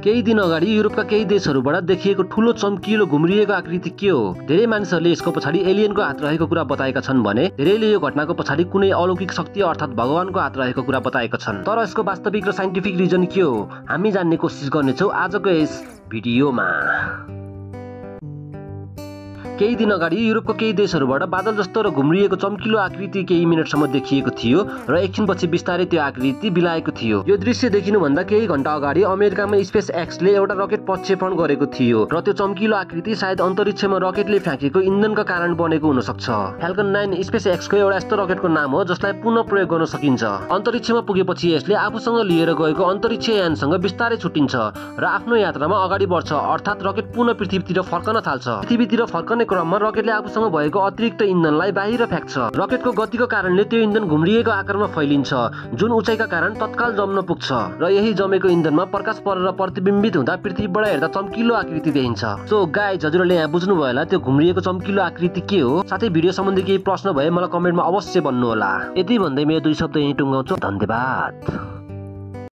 केही दिन अगाडि युरोपका केही देशहरूबाट देखिएको ठूलो चम्किलो घुम्रिएको आकृति के हो? धेरै मानिसहरूले यसको पछाडि एलियनको हात रहेको कुरा बताएका छन् भने धेरैले यो घटनाको पछाडि कुनै अलौकिक शक्ति अर्थात् भगवानको हात रहेको कुरा बताएका छन्। तर यसको वास्तविक र साइन्टिफिक रिजन के हो हामी जान्ने कोसिस गर्नेछौँ आजको यस भिडियोमा। केही दिन अगाडि युरोपको केही देशहरूबाट बादल जस्तो र घुम्रिएको चम्किलो आकृति केही मिनटसम्म देखिएको थियो र एकछिनपछि बिस्तारै त्यो आकृति बिलाएको थियो। यो दृश्य देखिनुभन्दा केही घण्टा अगाडि अमेरिकामा स्पेस एक्सले एउटा रकेट प्रक्षेपण गरेको थियो र त्यो चम्किलो आकृति सायद अन्तरिक्षमा रकेटले फ्याँकेको इन्धनका कारण बनेको हुन सक्छ। फाल्कन 9 स्पेस एक्सको एउटा यस्तो रकेटको नाम हो जसलाई पुनः प्रयोग गर्न सकिन्छ। अन्तरिक्षमा पुगेपछि यसले आफूसँग लिएर गएको अन्तरिक्ष यानसँग बिस्तारै छुट्टिन्छ र आफ्नो यात्रामा अगाडि बढ्छ, अर्थात् रकेट पुनः पृथ्वीतिर फर्कन थाल्छ। पृथ्वीतिर फर्कने क्रममा रकेटले आफूसँग भएको अतिरिक्त इन्धनलाई बाहिर फ्याँक्छ। रकेटको गतिको कारणले त्यो इन्धन घुम्रिएको आकारमा फैलिन्छ जुन उचाइका कारण तत्काल जम्न पुग्छ र यही जमेको इन्धनमा प्रकाश परेर प्रतिबिम्बित हुँदा पृथ्वीबाट हेर्दा चम्किलो आकृति देखिन्छ। सो गाइज, हजुरहरूले यहाँ बुझ्नुभयो होला त्यो घुम्रिएको चम्किलो आकृति के हो। साथै भिडियो सम्बन्धी केही प्रश्न भए मलाई कमेन्टमा अवश्य भन्नु होला। यति भन्दै मेरो 2 शब्द यही टुङ्गाउँछु। धन्यवाद।